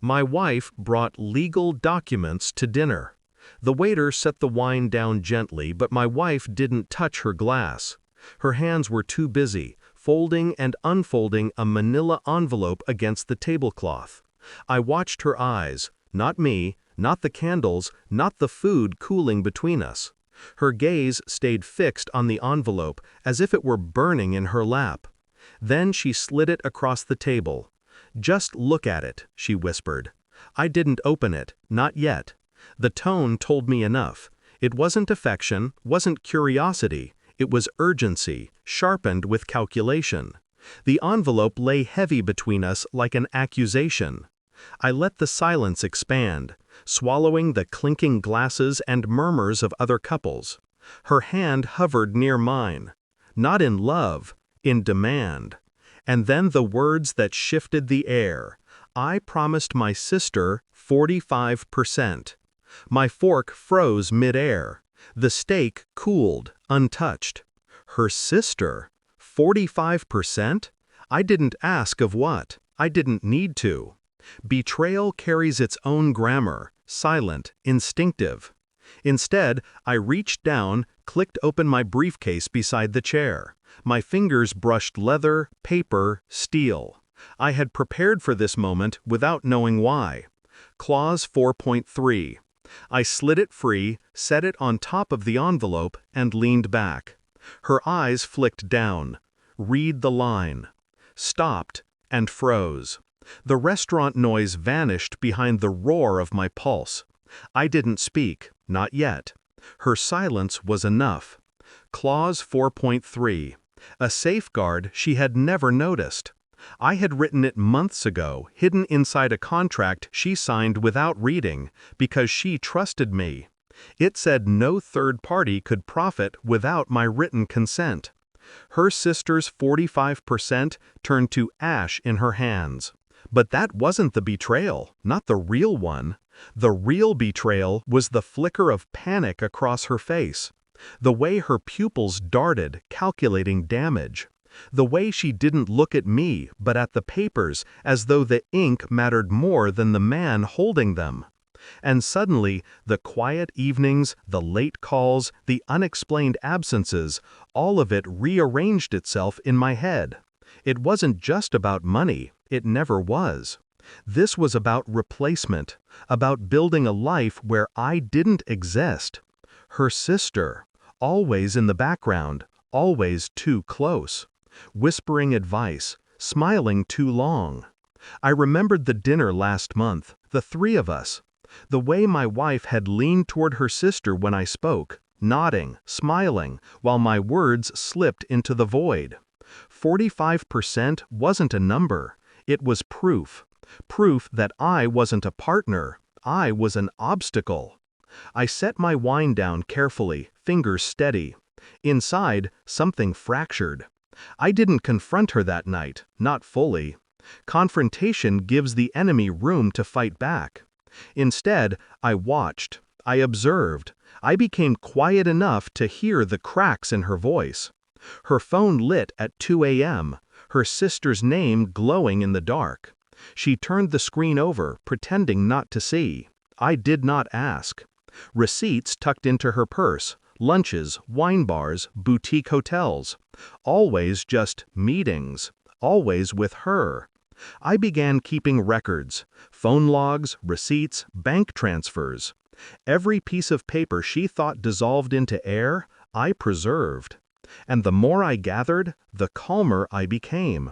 My wife brought legal documents to dinner. The waiter set the wine down gently, but my wife didn't touch her glass. Her hands were too busy, folding and unfolding a manila envelope against the tablecloth. I watched her eyes, not me, not the candles, not the food cooling between us. Her gaze stayed fixed on the envelope, as if it were burning in her lap. Then she slid it across the table. "Just look at it," she whispered. I didn't open it, not yet. The tone told me enough. It wasn't affection, wasn't curiosity. It was urgency, sharpened with calculation. The envelope lay heavy between us like an accusation. I let the silence expand, swallowing the clinking glasses and murmurs of other couples. Her hand hovered near mine. Not in love, in demand. And then the words that shifted the air. I promised my sister 45%. My fork froze mid-air. The steak cooled, untouched. Her sister? 45%? I didn't ask of what. I didn't need to. Betrayal carries its own grammar, silent, instinctive. Instead, I reached down, clicked open my briefcase beside the chair. My fingers brushed leather, paper, steel. I had prepared for this moment without knowing why. Clause 4.3. I slid it free, set it on top of the envelope, and leaned back. Her eyes flicked down. Read the line. Stopped, and froze. The restaurant noise vanished behind the roar of my pulse. I didn't speak, not yet. Her silence was enough. Clause 4.3. A safeguard she had never noticed. I had written it months ago, hidden inside a contract she signed without reading, because she trusted me. It said no third party could profit without my written consent. Her sister's 45% turned to ash in her hands. But that wasn't the betrayal, not the real one. The real betrayal was the flicker of panic across her face. The way her pupils darted, calculating damage. The way she didn't look at me, but at the papers, as though the ink mattered more than the man holding them. And suddenly, the quiet evenings, the late calls, the unexplained absences, all of it rearranged itself in my head. It wasn't just about money. It never was. This was about replacement, about building a life where I didn't exist. Her sister, always in the background, always too close, whispering advice, smiling too long. I remembered the dinner last month, the three of us. The way my wife had leaned toward her sister when I spoke, nodding, smiling, while my words slipped into the void. 45% wasn't a number. It was proof. Proof that I wasn't a partner. I was an obstacle. I set my wine down carefully, fingers steady. Inside, something fractured. I didn't confront her that night, not fully. Confrontation gives the enemy room to fight back. Instead, I watched. I observed. I became quiet enough to hear the cracks in her voice. Her phone lit at 2 a.m., her sister's name glowing in the dark. She turned the screen over, pretending not to see. I did not ask. Receipts tucked into her purse, lunches, wine bars, boutique hotels. Always just meetings, always with her. I began keeping records, phone logs, receipts, bank transfers. Every piece of paper she thought dissolved into air, I preserved. And the more I gathered, the calmer I became.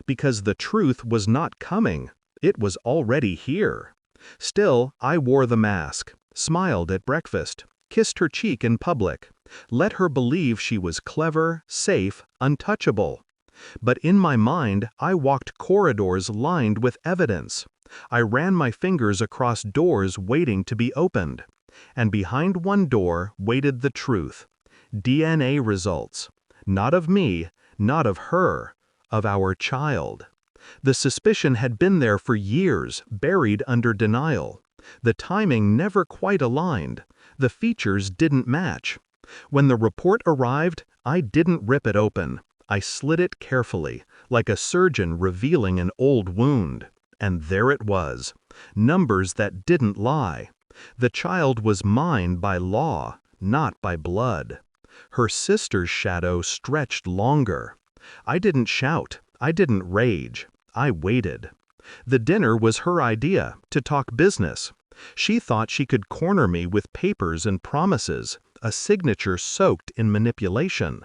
Because the truth was not coming, it was already here. Still, I wore the mask, smiled at breakfast, kissed her cheek in public, let her believe she was clever, safe, untouchable. But in my mind, I walked corridors lined with evidence. I ran my fingers across doors waiting to be opened. And behind one door waited the truth. DNA results. Not of me, not of her, of our child. The suspicion had been there for years, buried under denial. The timing never quite aligned. The features didn't match. When the report arrived, I didn't rip it open. I slid it carefully, like a surgeon revealing an old wound. And there it was. Numbers that didn't lie. The child was mine by law, not by blood. Her sister's shadow stretched longer. I didn't shout. I didn't rage. I waited. The dinner was her idea, to talk business. She thought she could corner me with papers and promises, a signature soaked in manipulation.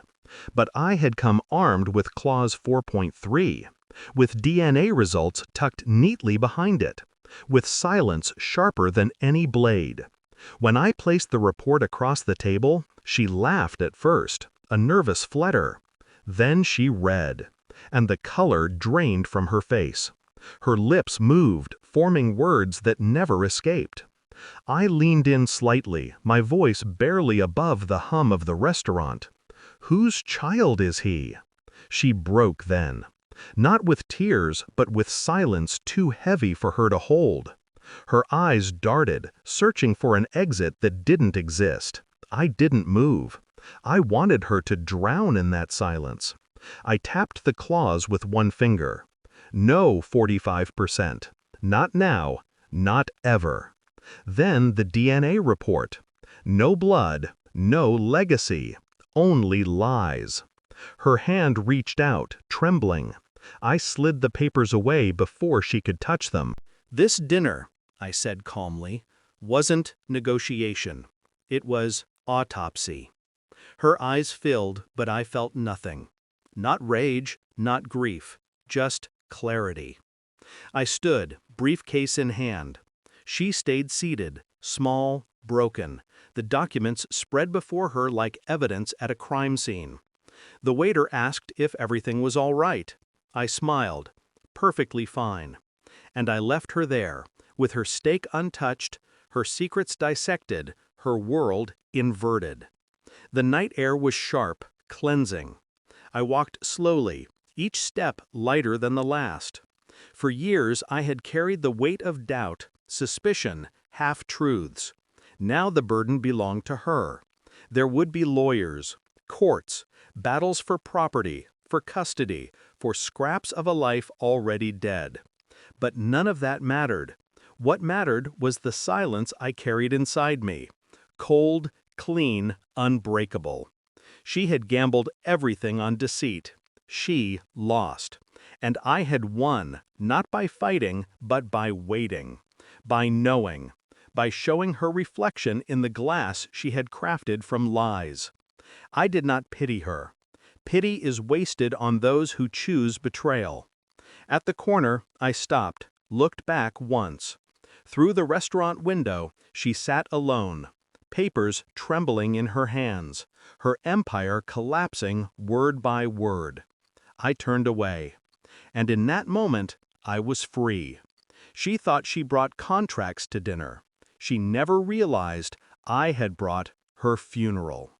But I had come armed with Clause 4.3, with DNA results tucked neatly behind it, with silence sharper than any blade. When I placed the report across the table, she laughed at first, a nervous flutter. Then she read, and the color drained from her face. Her lips moved, forming words that never escaped. I leaned in slightly, my voice barely above the hum of the restaurant. "Whose child is he?" She broke then. Not with tears, but with silence too heavy for her to hold. Her eyes darted, searching for an exit that didn't exist. I didn't move. I wanted her to drown in that silence. I tapped the clause with one finger. No 45%. Not now. Not ever. Then the DNA report. No blood, no legacy, only lies. Her hand reached out, trembling. I slid the papers away before she could touch them. "This dinner," I said calmly, "wasn't negotiation. It was autopsy." Her eyes filled, but I felt nothing. Not rage, not grief, just clarity. I stood, briefcase in hand. She stayed seated, small, broken, the documents spread before her like evidence at a crime scene. The waiter asked if everything was all right. I smiled. Perfectly fine. And I left her there, with her steak untouched, her secrets dissected, her world inverted. The night air was sharp, cleansing. I walked slowly, each step lighter than the last. For years I had carried the weight of doubt, suspicion, half-truths. Now the burden belonged to her. There would be lawyers, courts, battles for property, for custody, for scraps of a life already dead. But none of that mattered. What mattered was the silence I carried inside me. Cold, clean, unbreakable. She had gambled everything on deceit. She lost. And I had won, not by fighting, but by waiting. By knowing. By showing her reflection in the glass she had crafted from lies. I did not pity her. Pity is wasted on those who choose betrayal. At the corner, I stopped, looked back once. Through the restaurant window, she sat alone, papers trembling in her hands, her empire collapsing word by word. I turned away. And in that moment, I was free. She thought she brought contracts to dinner. She never realized I had brought her funeral.